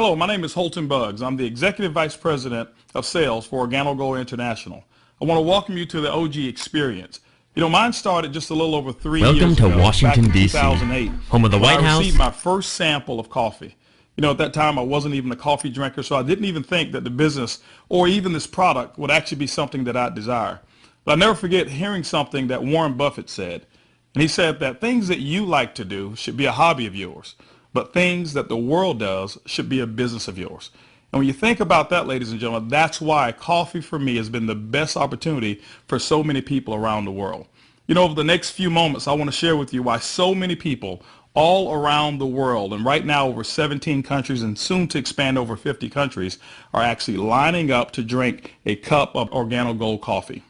Hello, my name is Holton Buggs. I'm the Executive Vice President of Sales for Organogold International. I want to welcome you to the OG experience. You know, mine started just a little over 3 years ago. Welcome to Washington, back in D.C., 2008, home of the White House. I received my first sample of coffee. You know, at that time, I wasn't even a coffee drinker, so I didn't even think that the business or even this product would actually be something that I'd desire. But I'll never forget hearing something that Warren Buffett said. And he said that things that you like to do should be a hobby of yours, but things that the world does should be a business of yours. And when you think about that, ladies and gentlemen, that's why coffee for me has been the best opportunity for so many people around the world. You know, over the next few moments, I want to share with you why so many people all around the world, and right now over 17 countries and soon to expand over 50 countries, are actually lining up to drink a cup of Organogold coffee.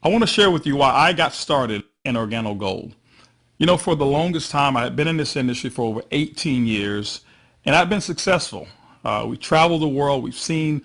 I want to share with you why I got started in Organogold. You know, for the longest time, I had been in this industry for over 18 years, and I've been successful. We traveled the world. We've seen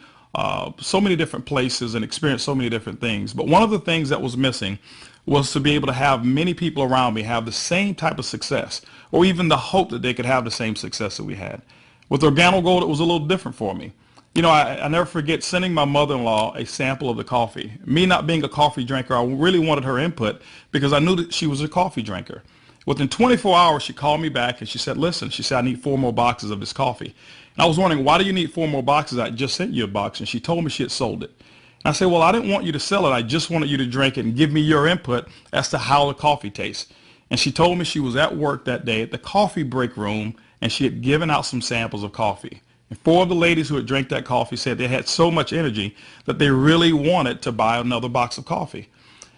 so many different places and experienced so many different things. But one of the things that was missing was to be able to have many people around me have the same type of success, or even the hope that they could have the same success that we had. With Organogold, it was a little different for me. You know, I never forget sending my mother-in-law a sample of the coffee. Me not being a coffee drinker, I really wanted her input because I knew that she was a coffee drinker. Within 24 hours, she called me back and she said, listen, she said, I need 4 more boxes of this coffee. And I was wondering, why do you need 4 more boxes? I just sent you a box. And she told me she had sold it. And I said, well, I didn't want you to sell it. I just wanted you to drink it and give me your input as to how the coffee tastes. And she told me she was at work that day at the coffee break room, and she had given out some samples of coffee. And 4 of the ladies who had drank that coffee said they had so much energy that they really wanted to buy another box of coffee.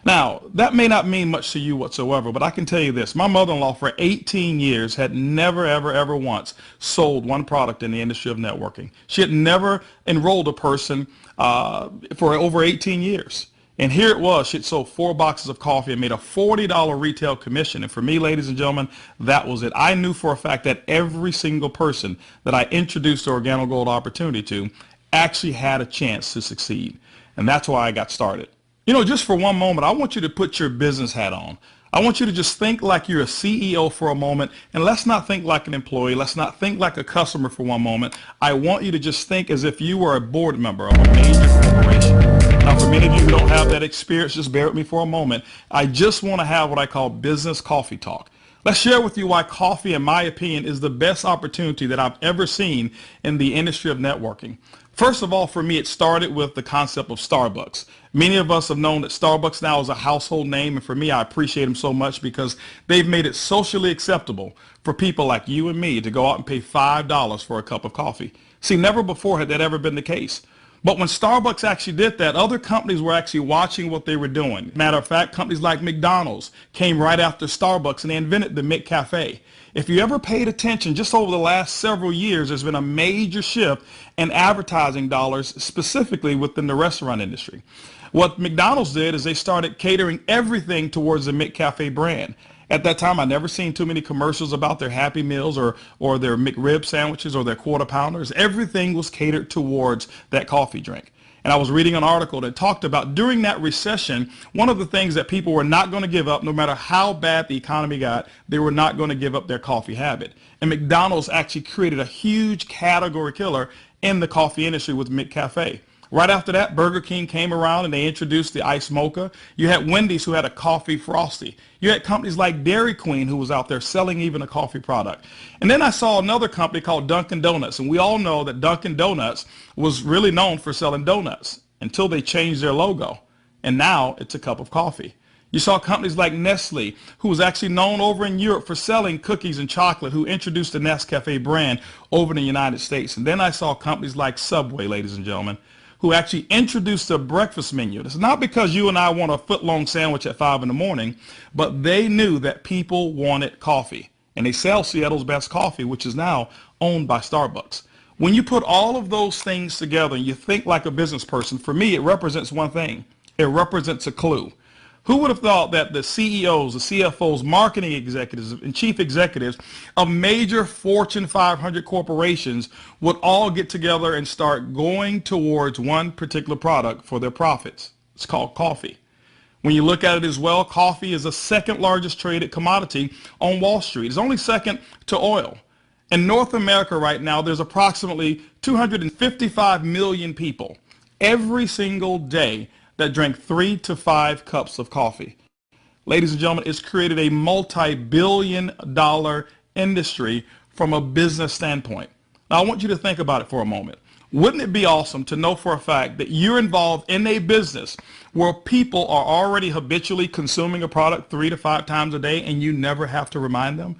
Now, that may not mean much to you whatsoever, but I can tell you this. My mother-in-law for 18 years had never, ever once sold one product in the industry of networking. She had never enrolled a person for over 18 years. And here it was. She had sold 4 boxes of coffee and made a $40 retail commission. And for me, ladies and gentlemen, that was it. I knew for a fact that every single person that I introduced the Organogold opportunity to actually had a chance to succeed. And that's why I got started. You know, just for one moment, I want you to put your business hat on. I want you to just think like you're a CEO for a moment, and let's not think like an employee. Let's not think like a customer for one moment. I want you to just think as if you were a board member of a major corporation. Now, for many of you who don't have that experience, just bear with me for a moment. I just want to have what I call business coffee talk. Let's share with you why coffee, in my opinion, is the best opportunity that I've ever seen in the industry of networking. First of all, for me, it started with the concept of Starbucks. Many of us have known that Starbucks now is a household name, and for me, I appreciate them so much because they've made it socially acceptable for people like you and me to go out and pay $5 for a cup of coffee. See, never before had that ever been the case. But when Starbucks actually did that, other companies were actually watching what they were doing. Matter of fact, companies like McDonald's came right after Starbucks, and they invented the McCafe. If you ever paid attention, just over the last several years, there's been a major shift in advertising dollars, specifically within the restaurant industry. What McDonald's did is they started catering everything towards the McCafe brand. At that time, I never seen too many commercials about their Happy Meals or their McRib sandwiches or their Quarter Pounders. Everything was catered towards that coffee drink. And I was reading an article that talked about during that recession, one of the things that people were not going to give up, no matter how bad the economy got, they were not going to give up their coffee habit. And McDonald's actually created a huge category killer in the coffee industry with McCafe. Right after that, Burger King came around and they introduced the Iced Mocha. You had Wendy's who had a coffee frosty. You had companies like Dairy Queen who was out there selling even a coffee product. And then I saw another company called Dunkin' Donuts. And we all know that Dunkin' Donuts was really known for selling donuts until they changed their logo. And now it's a cup of coffee. You saw companies like Nestle, who was actually known over in Europe for selling cookies and chocolate, who introduced the Nescafe brand over in the United States. And then I saw companies like Subway, ladies and gentlemen, who actually introduced a breakfast menu. It's not because you and I want a foot-long sandwich at 5 in the morning, but they knew that people wanted coffee. And they sell Seattle's best coffee, which is now owned by Starbucks. When you put all of those things together and you think like a business person, for me, it represents one thing. It represents a clue. Who would have thought that the CEOs, the CFOs, marketing executives, and chief executives of major Fortune 500 corporations would all get together and start going towards one particular product for their profits? It's called coffee. When you look at it as well, coffee is the second largest traded commodity on Wall Street. It's only second to oil. In North America right now, there's approximately 255 million people every single day that drink 3 to 5 cups of coffee. Ladies and gentlemen, it's created a multi-billion-dollar industry from a business standpoint. Now, I want you to think about it for a moment. Wouldn't it be awesome to know for a fact that you're involved in a business where people are already habitually consuming a product 3 to 5 times a day and you never have to remind them?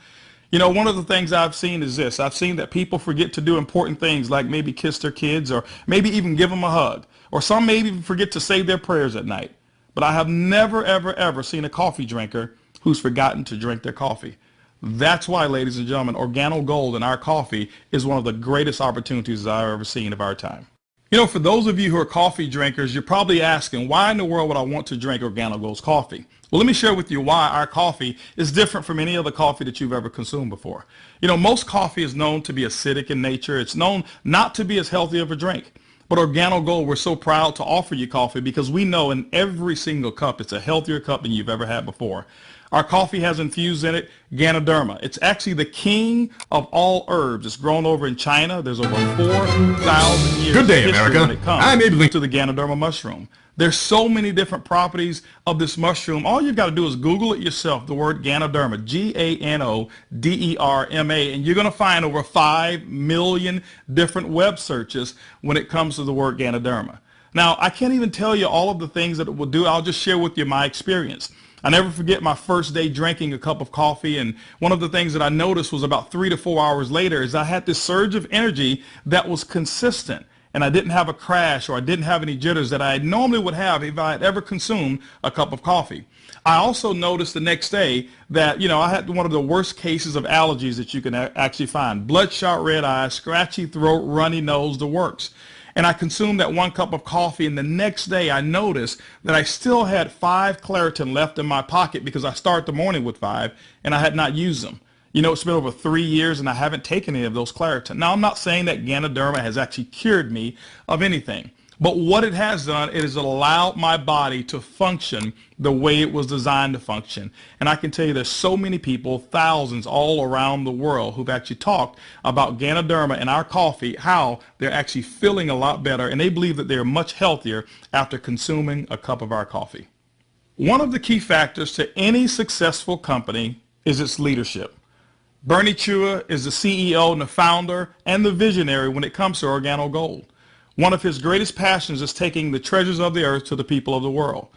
You know, one of the things I've seen is this. I've seen that people forget to do important things like maybe kiss their kids or maybe even give them a hug. Or some maybe even forget to say their prayers at night. But I have never, ever, ever seen a coffee drinker who's forgotten to drink their coffee. That's why, ladies and gentlemen, Organogold in our coffee is one of the greatest opportunities I've ever seen of our time. You know, for those of you who are coffee drinkers, you're probably asking, why in the world would I want to drink Organogold's coffee? Well, let me share with you why our coffee is different from any other coffee that you've ever consumed before. You know, most coffee is known to be acidic in nature. It's known not to be as healthy of a drink. But Organogold, we're so proud to offer you coffee because we know in every single cup it's a healthier cup than you've ever had before. Our coffee has infused in it Ganoderma. It's actually the king of all herbs. It's grown over in China. There's over 4,000 years Good day, of history America. when it comes I'm Abe to the Ganoderma mushroom. There's so many different properties of this mushroom. All you've got to do is Google it yourself, the word Ganoderma, Ganoderma, and you're going to find over 5 million different web searches when it comes to the word Ganoderma. Now, I can't even tell you all of the things that it will do. I'll just share with you my experience. I never forget my first day drinking a cup of coffee, and one of the things that I noticed was about 3 to 4 hours later is I had this surge of energy that was consistent. And I didn't have a crash or I didn't have any jitters that I normally would have if I had ever consumed a cup of coffee. I also noticed the next day that, you know, I had one of the worst cases of allergies that you can actually find. Bloodshot red eyes, scratchy throat, runny nose, the works. And I consumed that 1 cup of coffee, and the next day I noticed that I still had 5 Claritin left in my pocket because I start the morning with 5 and I had not used them. You know, it's been over 3 years and I haven't taken any of those Claritin. Now, I'm not saying that Ganoderma has actually cured me of anything, but what it has done, it has allowed my body to function the way it was designed to function. And I can tell you there's so many people, thousands all around the world, who've actually talked about Ganoderma and our coffee, how they're actually feeling a lot better, and they believe that they're much healthier after consuming a cup of our coffee. One of the key factors to any successful company is its leadership. Bernie Chua is the CEO and the founder and the visionary when it comes to Organogold. One of his greatest passions is taking the treasures of the earth to the people of the world.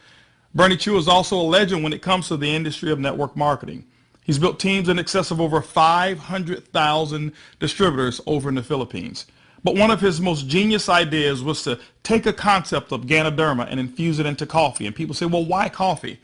Bernie Chua is also a legend when it comes to the industry of network marketing. He's built teams in excess of over 500,000 distributors over in the Philippines. But one of his most genius ideas was to take a concept of Ganoderma and infuse it into coffee. And people say, well, why coffee?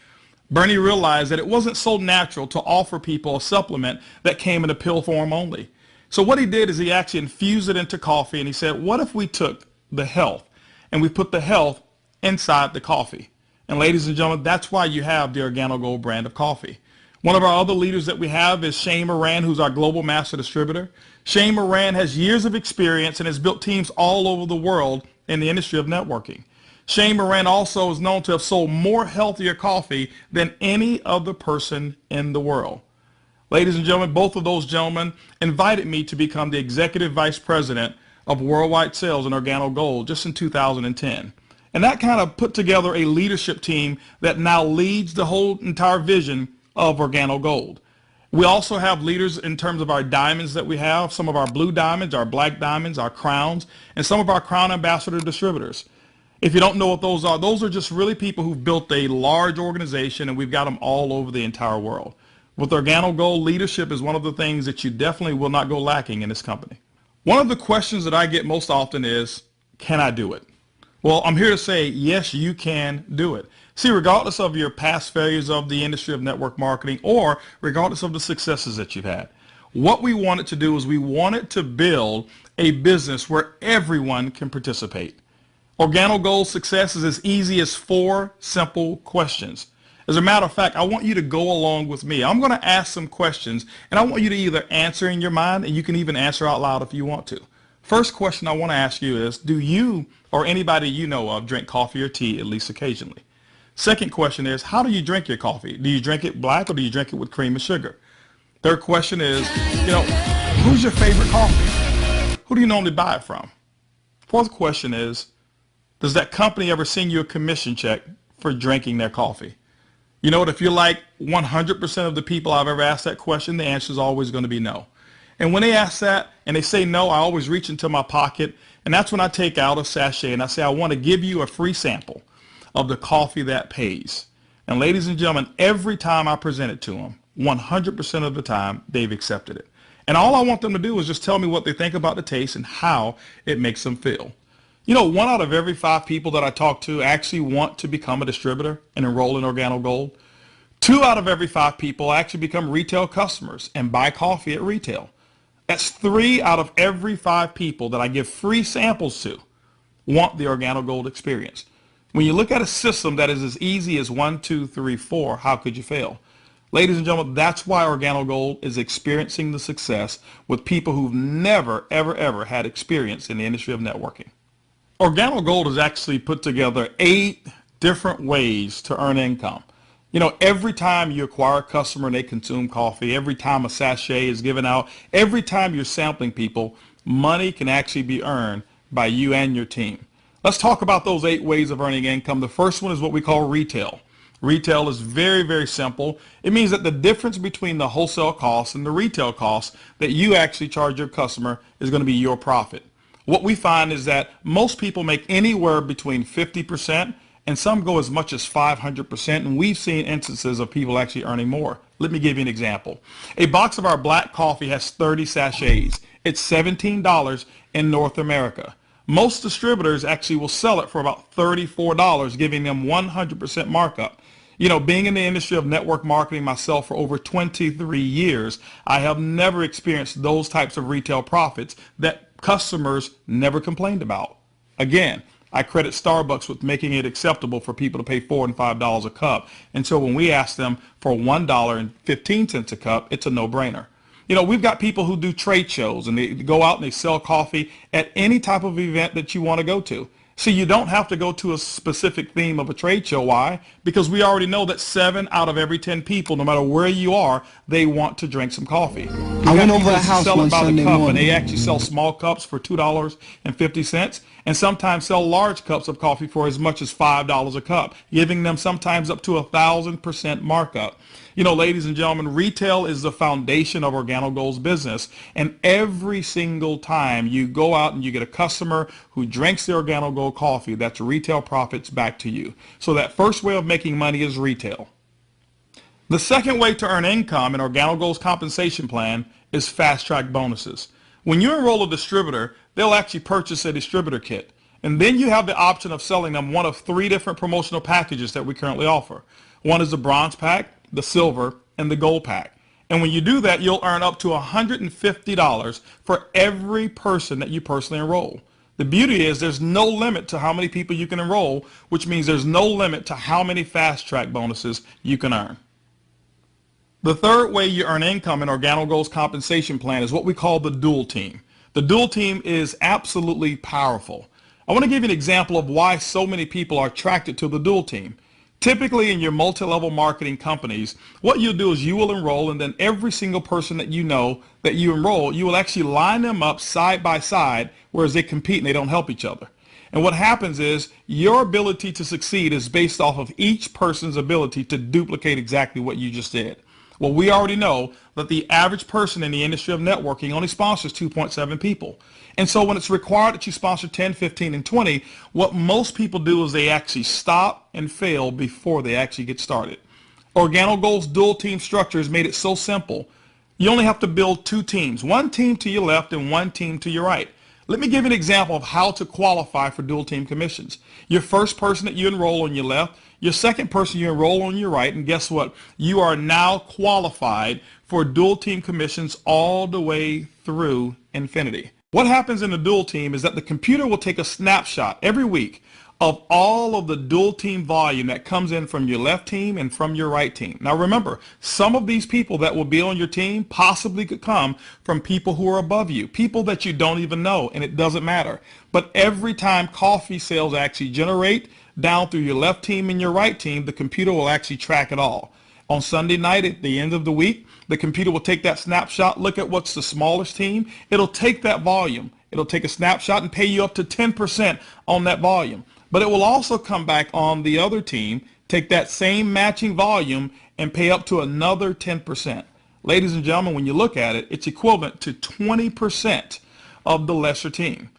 Bernie realized that it wasn't so natural to offer people a supplement that came in a pill form only. So what he did is he actually infused it into coffee, and he said, what if we took the health and we put the health inside the coffee? And ladies and gentlemen, that's why you have the Organogold brand of coffee. One of our other leaders that we have is Shane Moran, who's our global master distributor. Shane Moran has years of experience and has built teams all over the world in the industry of networking. Shane Moran also is known to have sold more healthier coffee than any other person in the world. Ladies and gentlemen, both of those gentlemen invited me to become the executive vice president of worldwide sales in Organogold just in 2010. And that kind of put together a leadership team that now leads the whole entire vision of Organogold. We also have leaders in terms of our diamonds that we have, some of our blue diamonds, our black diamonds, our crowns, and some of our crown ambassador distributors. If you don't know what those are just really people who've built a large organization, and we've got them all over the entire world. With Organogold, leadership is one of the things that you definitely will not go lacking in this company. One of the questions that I get most often is, can I do it? Well, I'm here to say, yes, you can do it. See, regardless of your past failures of the industry of network marketing or regardless of the successes that you've had, what we wanted to do is we wanted to build a business where everyone can participate. Organogold's success is as easy as 4 simple questions. As a matter of fact, I want you to go along with me. I'm going to ask some questions, and I want you to either answer in your mind, and you can even answer out loud if you want to. First question I want to ask you is, do you or anybody you know of drink coffee or tea at least occasionally? Second question is, how do you drink your coffee? Do you drink it black or do you drink it with cream and sugar? Third question is, Who's your favorite coffee? Who do you normally buy it from? Fourth question is, does that company ever send you a commission check for drinking their coffee? You know what, if you're like 100% of the people I've ever asked that question, the answer is always going to be no. And when they ask that and they say no, I always reach into my pocket, and that's when I take out a sachet and I say, I want to give you a free sample of the coffee that pays. And ladies and gentlemen, every time I present it to them, 100% of the time, they've accepted it. And all I want them to do is just tell me what they think about the taste and how it makes them feel. You know, 1 out of every 5 people that I talk to actually want to become a distributor and enroll in Organogold. 2 out of every 5 people actually become retail customers and buy coffee at retail. That's 3 out of every 5 people that I give free samples to want the Organogold experience. When you look at a system that is as easy as 1, 2, 3, 4, how could you fail? Ladies and gentlemen, that's why Organogold is experiencing the success with people who've never, ever had experience in the industry of networking. Organogold has actually put together 8 different ways to earn income. You know, every time you acquire a customer and they consume coffee, every time a sachet is given out, every time you're sampling people, money can actually be earned by you and your team. Let's talk about those 8 ways of earning income. The first one is what we call retail. Retail is very, very simple. It means that the difference between the wholesale costs and the retail costs that you actually charge your customer is going to be your profit. What we find is that most people make anywhere between 50% and some go as much as 500%, and we've seen instances of people actually earning more. Let me give you an example. A box of our black coffee has 30 sachets. It's $17 in North America. Most distributors actually will sell it for about $34, giving them 100% markup. You know, being in the industry of network marketing myself for over 23 years, I have never experienced those types of retail profits that customers never complained about. Again, I credit Starbucks with making it acceptable for people to pay $4 and $5 a cup. And so when we ask them for $1.15 a cup, it's a no-brainer. You know, we've got people who do trade shows and they go out and they sell coffee at any type of event that you want to go to. So you don't have to go to a specific theme of a trade show. Why? Because we already know that 7 out of every 10 people, no matter where you are, they want to drink some coffee. I went over a house one Sunday morning, and they actually sell small cups for $2.50, and sometimes sell large cups of coffee for as much as $5 a cup, giving them sometimes up to 1,000% markup. You know, ladies and gentlemen, retail is the foundation of Organogold's business, and every single time you go out and you get a customer who drinks the Organogold coffee, that's retail profits back to you. So that first way of making money is retail. The second way to earn income in Organogold's compensation plan is fast track bonuses. When you enroll a distributor, they'll actually purchase a distributor kit, and then you have the option of selling them one of 3 different promotional packages that we currently offer. One is the bronze pack, the silver, and the gold pack. And when you do that, you'll earn up to $150 for every person that you personally enroll. The beauty is there's no limit to how many people you can enroll, which means there's no limit to how many fast track bonuses you can earn. The third way you earn income in Organogold's compensation plan is what we call the dual team. The dual team is absolutely powerful. I want to give you an example of why so many people are attracted to the dual team. Typically in your multi-level marketing companies, what you'll do is you will enroll, and then every single person that you know that you enroll, you will actually line them up side by side, whereas they compete and they don't help each other. And what happens is your ability to succeed is based off of each person's ability to duplicate exactly what you just did. Well, we already know that the average person in the industry of networking only sponsors 2.7 people. And so when it's required that you sponsor 10, 15, and 20, what most people do is they actually stop and fail before they actually get started. Organogold's dual team structure has made it so simple. You only have to build 2 teams, 1 team to your left and 1 team to your right. Let me give you an example of how to qualify for dual team commissions. Your first person that you enroll on your left, your second person you enroll on your right, and guess what? You are now qualified for dual team commissions all the way through infinity. What happens in the dual team is that the computer will take a snapshot every week of all of the dual team volume that comes in from your left team and from your right team. Now remember, some of these people that will be on your team possibly could come from people who are above you, people that you don't even know, and it doesn't matter. But every time coffee sales actually generate down through your left team and your right team, the computer will actually track it all. On Sunday night at the end of the week, the computer will take that snapshot, look at what's the smallest team. It'll take that volume. It'll take a snapshot and pay you up to 10% on that volume. But it will also come back on the other team, take that same matching volume and pay up to another 10%. Ladies and gentlemen, when you look at it, it's equivalent to 20% of the lesser team.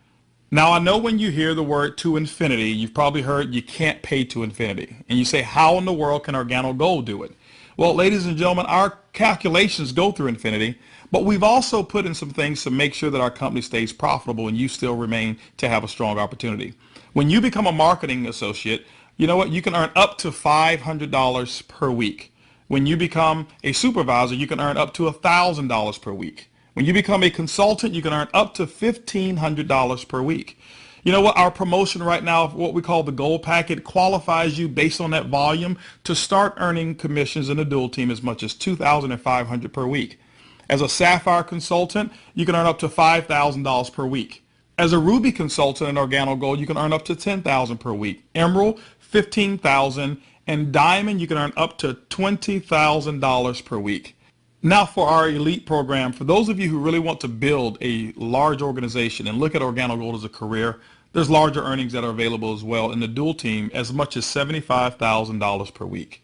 Now, I know when you hear the word to infinity, you've probably heard you can't pay to infinity. And you say, how in the world can Organogold do it? Well, ladies and gentlemen, our calculations go through infinity, but we've also put in some things to make sure that our company stays profitable and you still remain to have a strong opportunity. When you become a marketing associate, you know what? You can earn up to $500 per week. When you become a supervisor, you can earn up to $1,000 per week. When you become a consultant, you can earn up to $1,500 per week. You know what? Our promotion right now, what we call the gold packet, qualifies you based on that volume to start earning commissions in the dual team as much as $2,500 per week. As a sapphire consultant, you can earn up to $5,000 per week. As a ruby consultant in Organogold, you can earn up to $10,000 per week. Emerald, $15,000, and diamond, you can earn up to $20,000 per week. Now for our elite program, for those of you who really want to build a large organization and look at Organogold as a career, there's larger earnings that are available as well in the dual team, as much as $75,000 per week.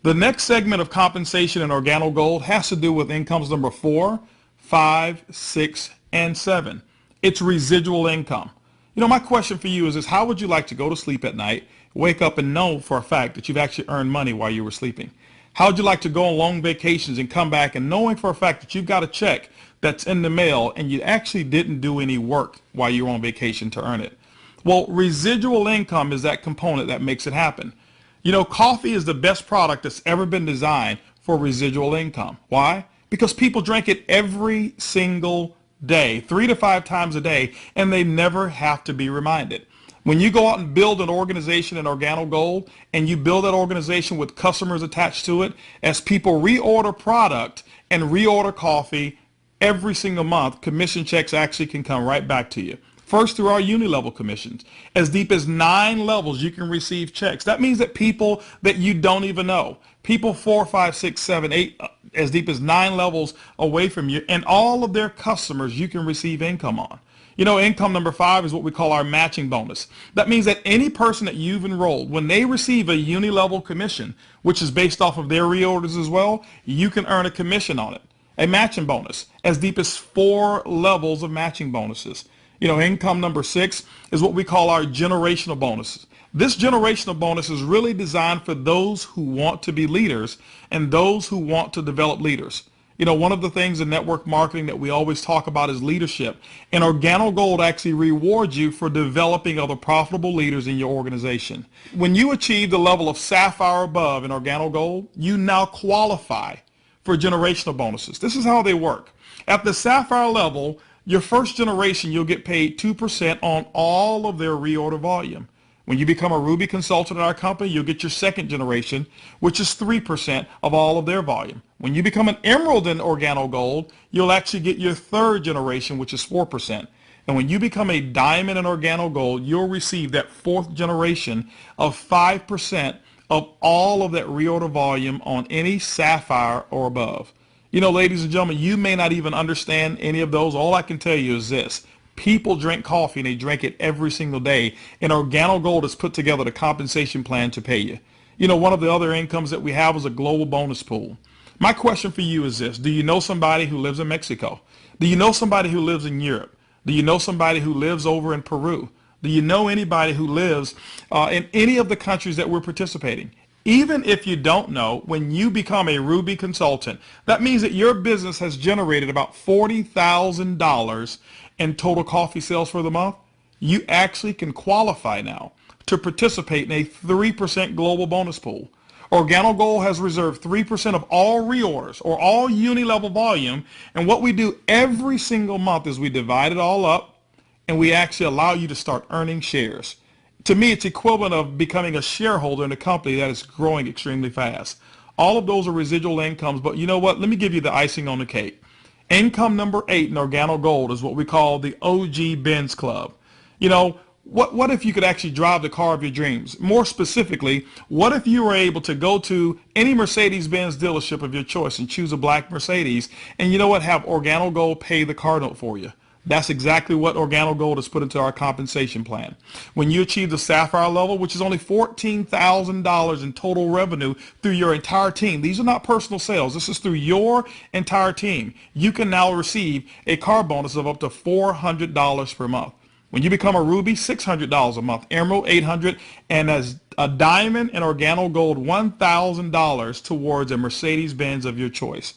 The next segment of compensation in Organogold has to do with incomes number 4, 5, 6, and 7. It's residual income. You know, my question for you is how would you like to go to sleep at night, wake up and know for a fact that you've actually earned money while you were sleeping? How would you like to go on long vacations and come back and knowing for a fact that you've got a check that's in the mail and you actually didn't do any work while you were on vacation to earn it? Well, residual income is that component that makes it happen. You know, coffee is the best product that's ever been designed for residual income. Why? Because people drink it every single day, 3 to 5 times a day, and they never have to be reminded. When you go out and build an organization in Organogold and you build that organization with customers attached to it, as people reorder product and reorder coffee every single month, commission checks actually can come right back to you. First, through our uni-level commissions. As deep as 9 levels, you can receive checks. That means that people that you don't even know, people 4, 5, 6, 7, 8, as deep as 9 levels away from you, and all of their customers you can receive income on. You know, income number 5 is what we call our matching bonus. That means that any person that you've enrolled, when they receive a uni-level commission, which is based off of their reorders as well, you can earn a commission on it. A matching bonus, as deep as 4 levels of matching bonuses. You know, income number 6 is what we call our generational bonuses. This generational bonus is really designed for those who want to be leaders and those who want to develop leaders. You know, one of the things in network marketing that we always talk about is leadership. And Organogold actually rewards you for developing other profitable leaders in your organization. When you achieve the level of sapphire above in Organogold, you now qualify for generational bonuses. This is how they work. At the sapphire level, your first generation, you'll get paid 2% on all of their reorder volume. When you become a Ruby consultant in our company, you'll get your second generation, which is 3% of all of their volume. When you become an Emerald in Organogold, you'll actually get your third generation, which is 4%. And when you become a Diamond in Organogold, you'll receive that fourth generation of 5% of all of that reorder volume on any Sapphire or above. You know, ladies and gentlemen, you may not even understand any of those. All I can tell you is this. People drink coffee and they drink it every single day. And Organogold has put together the compensation plan to pay you. You know, one of the other incomes that we have is a global bonus pool. My question for you is this. Do you know somebody who lives in Mexico? Do you know somebody who lives in Europe? Do you know somebody who lives over in Peru? Do you know anybody who lives in any of the countries that we're participating? Even if you don't know, when you become a Ruby consultant, that means that your business has generated about $40,000 in total coffee sales for the month. You actually can qualify now to participate in a 3% global bonus pool. Organogold has reserved 3% of all reorders or all uni-level volume, and what we do every single month is we divide it all up and we actually allow you to start earning shares. To me, it's equivalent of becoming a shareholder in a company that is growing extremely fast. All of those are residual incomes, but you know what? Let me give you the icing on the cake. Income number 8 in Organogold is what we call the OG Benz Club. You know, What if you could actually drive the car of your dreams? More specifically, what if you were able to go to any Mercedes-Benz dealership of your choice and choose a black Mercedes, and you know what, have Organogold pay the car note for you? That's exactly what Organogold has put into our compensation plan. When you achieve the Sapphire level, which is only $14,000 in total revenue through your entire team, these are not personal sales, this is through your entire team, you can now receive a car bonus of up to $400 per month. When you become a Ruby, $600 a month, Emerald, $800, and as a Diamond and Organogold, $1,000 towards a Mercedes-Benz of your choice.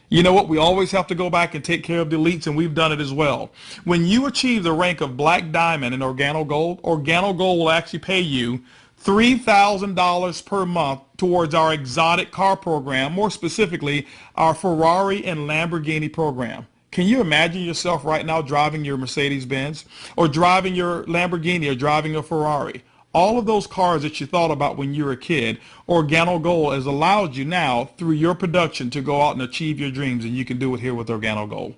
You know what? We always have to go back and take care of the elites, and we've done it as well. When you achieve the rank of Black Diamond in Organogold, Organogold will actually pay you $3,000 per month towards our exotic car program, more specifically, our Ferrari and Lamborghini program. Can you imagine yourself right now driving your Mercedes-Benz or driving your Lamborghini or driving a Ferrari? All of those cars that you thought about when you were a kid, Organogold has allowed you now through your production to go out and achieve your dreams, and you can do it here with Organogold.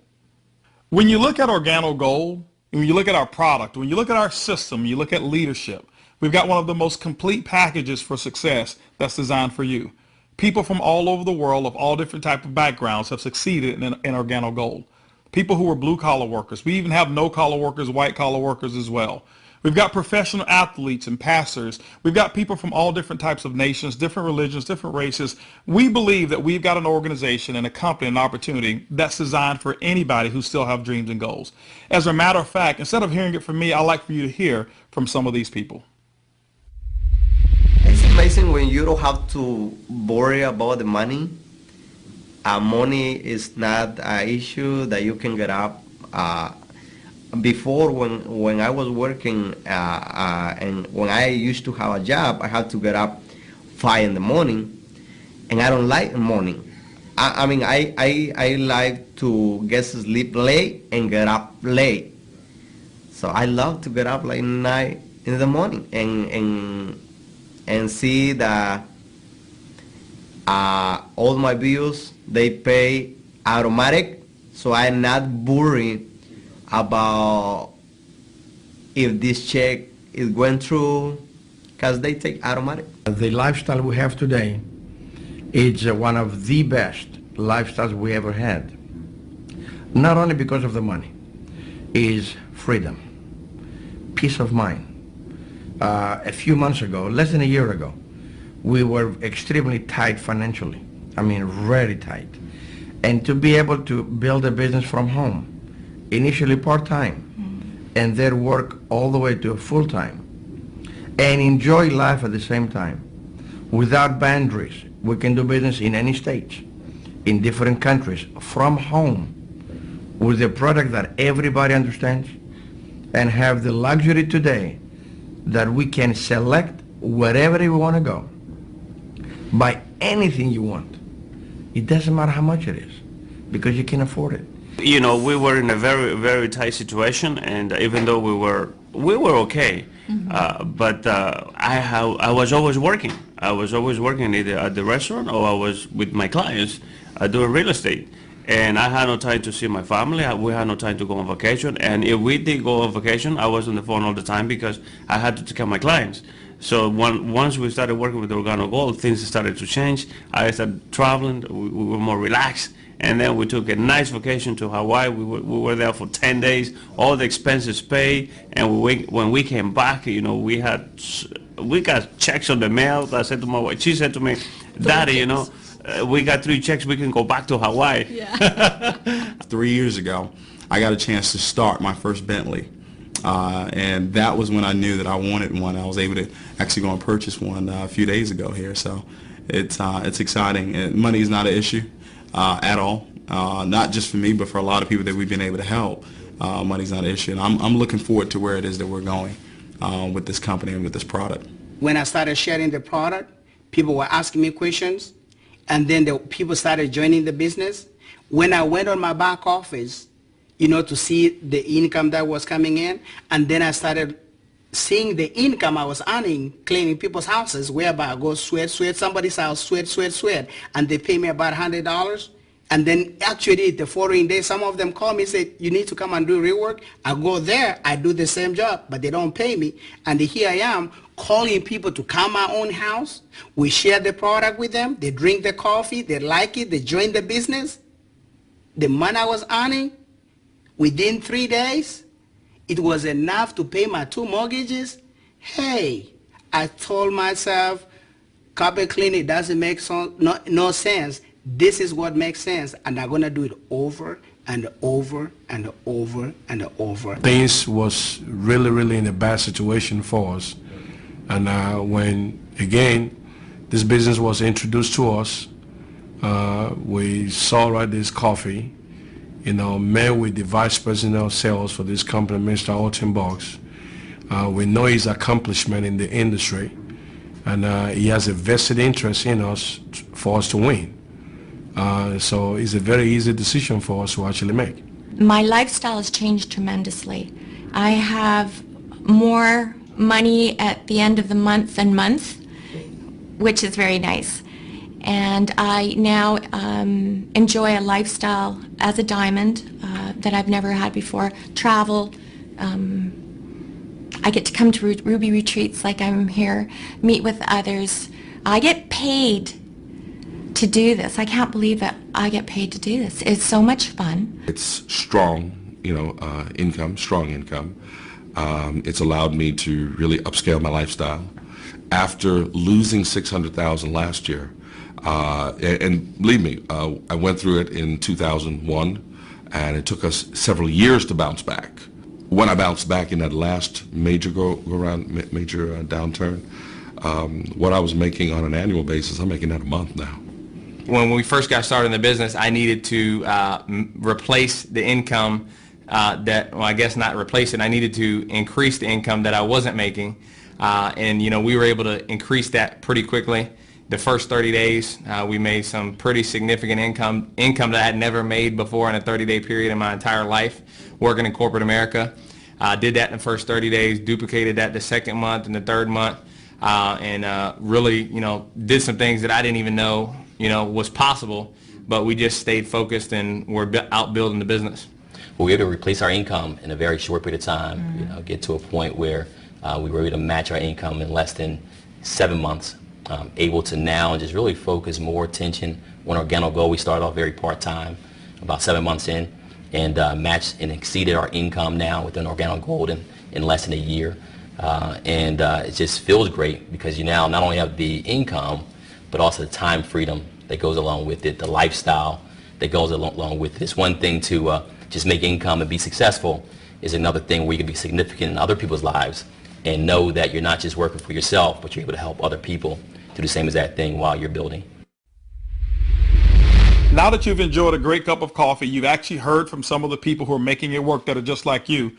When you look at Organogold, when you look at our product, when you look at our system, you look at leadership, we've got one of the most complete packages for success that's designed for you. People from all over the world of all different types of backgrounds have succeeded in Organogold. People who are blue-collar workers. We even have no-collar workers, white-collar workers as well. We've got professional athletes and pastors. We've got people from all different types of nations, different religions, different races. We believe that we've got an organization and a company, an opportunity that's designed for anybody who still have dreams and goals. As a matter of fact, instead of hearing it from me, I'd like for you to hear from some of these people. It's amazing when you don't have to worry about the money. Money is not an issue that you can get up. Before, when I was working and when I used to have a job, I had to get up 5 in the morning, and I don't like the morning. I like to get to sleep late and get up late. So I love to get up like 9 in the morning and see that all my bills, they pay automatic, so I'm not worried about if this check is going through, because they take automatic. The lifestyle we have today is one of the best lifestyles we ever had. Not only because of the money, is freedom, peace of mind. A few months ago, less than a year ago, we were extremely tight financially. I mean, very tight. And to be able to build a business from home, initially part-time, and then work all the way to full-time, and enjoy life at the same time, without boundaries. We can do business in any state, in different countries, from home, with a product that everybody understands, and have the luxury today that we can select wherever we want to go, buy anything you want. It doesn't matter how much it is, because you can afford it. You know, we were in a very, very tight situation, and even though we were okay, but I was always working. I was always working either at the restaurant or I was with my clients doing real estate. And I had no time to see my family. We had no time to go on vacation. And if we did go on vacation, I was on the phone all the time because I had to take care of my clients. So once we started working with Organogold, things started to change. I started traveling. We were more relaxed. And then we took a nice vacation to Hawaii. We were there for 10 days, all the expenses paid. And when we came back, you know, we got checks on the mail. I said to my wife, she said to me, Daddy, you know, we got 3 checks, we can go back to Hawaii. Yeah. 3 years ago, I got a chance to start my first Bentley. And that was when I knew that I wanted one. I was able to actually go and purchase one a few days ago here. So it's exciting. And money is not an issue at all. Not just for me, but for a lot of people that we've been able to help. Money's not an issue. And I'm looking forward to where it is that we're going with this company and with this product. When I started sharing the product, people were asking me questions. And then the people started joining the business. When I went on my back office, you know, to see the income that was coming in, and then I started seeing the income I was earning cleaning people's houses, whereby I go sweat somebody's house, sweat, and they pay me about $100, And then actually the following day, some of them call me and say, you need to come and do rework. I go there, I do the same job, but they don't pay me. And here I am calling people to come my own house. We share the product with them. They drink the coffee. They like it. They join the business. The money I was earning, within 3 days, it was enough to pay my 2 mortgages. Hey, I told myself, carpet cleaning doesn't make no sense. This is what makes sense, and I'm going to do it over and over and over and over. Things was really, really in a bad situation for us. And when, again, this business was introduced to us, we saw this coffee, met with the vice president of sales for this company, Mr. Alton Box. We know his accomplishment in the industry, and he has a vested interest in us for us to win. So it's a very easy decision for us to actually make. My lifestyle has changed tremendously. I have more money at the end of the month than month, which is very nice. And I now enjoy a lifestyle as a diamond that I've never had before. Travel. I get to come to Ruby retreats like I'm here, meet with others. I get paid to do this. I can't believe that I get paid to do this. It's so much fun. It's strong, income, strong income. It's allowed me to really upscale my lifestyle. After losing $600,000 last year, and believe me, I went through it in 2001, and it took us several years to bounce back. When I bounced back in that last major downturn, what I was making on an annual basis, I'm making that a month now. When we first got started in the business, I needed to replace the income I guess not replace it. I needed to increase the income that I wasn't making. And we were able to increase that pretty quickly. The first 30 days, we made some pretty significant income that I had never made before in a 30-day period in my entire life working in corporate America. Did that in the first 30 days, duplicated that the second month and the third month, and really, did some things that I didn't even know, was possible, but we just stayed focused and we're out building the business. Well, we were able to replace our income in a very short period of time, get to a point where we were able to match our income in less than 7 months. Able to now just really focus more attention on Organogold. We started off very part-time, about 7 months in, and matched and exceeded our income now within Organogold in less than a year. It just feels great because you now not only have the income, but also the time freedom that goes along with it, the lifestyle that goes along with it. It's one thing to just make income and be successful, is another thing where you can be significant in other people's lives and know that you're not just working for yourself, but you're able to help other people do the same exact thing while you're building. Now that you've enjoyed a great cup of coffee, you've actually heard from some of the people who are making it work that are just like you.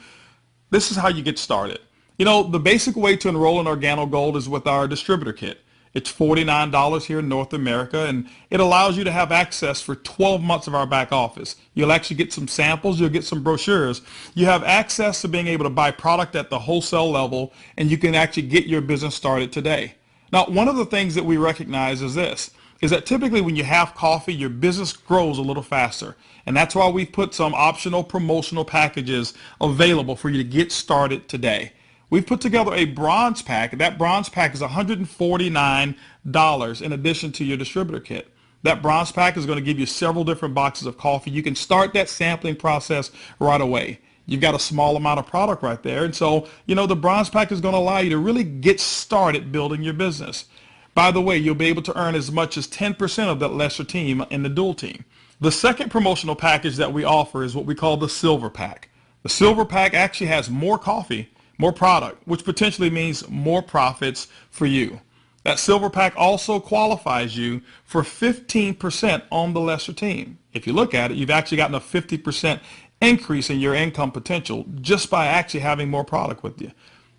This is how you get started. The basic way to enroll in Organogold is with our distributor kit. It's $49 here in North America, and it allows you to have access for 12 months of our back office. You'll actually get some samples, you'll get some brochures. You have access to being able to buy product at the wholesale level, and you can actually get your business started today. Now, one of the things that we recognize is this, is that typically when you have coffee, your business grows a little faster. And that's why we've put some optional promotional packages available for you to get started today. We've put together a bronze pack. That bronze pack is $149 in addition to your distributor kit. That bronze pack is going to give you several different boxes of coffee. You can start that sampling process right away. You've got a small amount of product right there. And so, the bronze pack is going to allow you to really get started building your business. By the way, you'll be able to earn as much as 10% of that lesser team in the dual team. The second promotional package that we offer is what we call the silver pack. The silver pack actually has more coffee, more product, which potentially means more profits for you. That silver pack also qualifies you for 15% on the lesser team. If you look at it, you've actually gotten a 50% increase in your income potential just by actually having more product with you.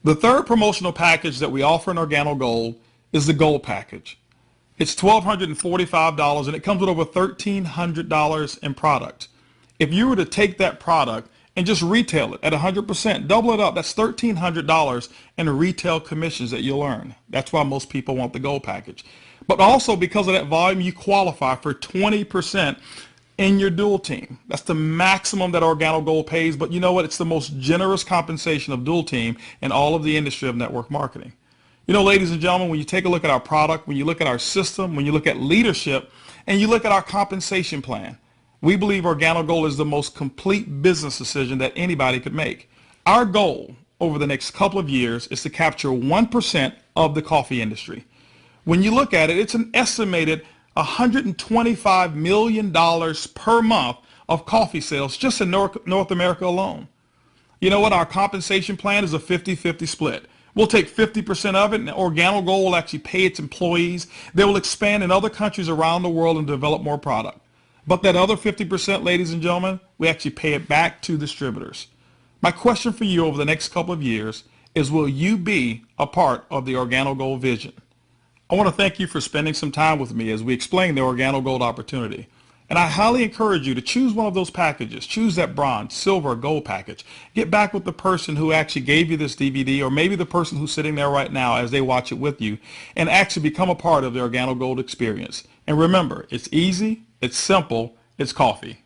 The third promotional package that we offer in Organogold is the gold package. It's $1,245 and it comes with over $1,300 in product. If you were to take that product and just retail it at 100%, double it up, that's $1,300 in retail commissions that you'll earn. That's why most people want the gold package. But also because of that volume, you qualify for 20% in your dual team. That's the maximum that Organogold pays, but you know what? It's the most generous compensation of dual team in all of the industry of network marketing. You know, ladies and gentlemen, when you take a look at our product, when you look at our system, when you look at leadership, and you look at our compensation plan, we believe Organogold is the most complete business decision that anybody could make. Our goal over the next couple of years is to capture 1% of the coffee industry. When you look at it, it's an estimated $125 million per month of coffee sales just in North America alone. You know what? Our compensation plan is a 50-50 split. We'll take 50% of it, and Organogold will actually pay its employees. They will expand in other countries around the world and develop more product. But that other 50%, ladies and gentlemen, we actually pay it back to distributors. My question for you over the next couple of years is, will you be a part of the Organogold vision? I want to thank you for spending some time with me as we explain the Organogold opportunity. And I highly encourage you to choose one of those packages. Choose that bronze, silver, or gold package. Get back with the person who actually gave you this DVD, or maybe the person who's sitting there right now as they watch it with you, and actually become a part of the Organogold experience. And remember, it's easy, it's simple, it's coffee.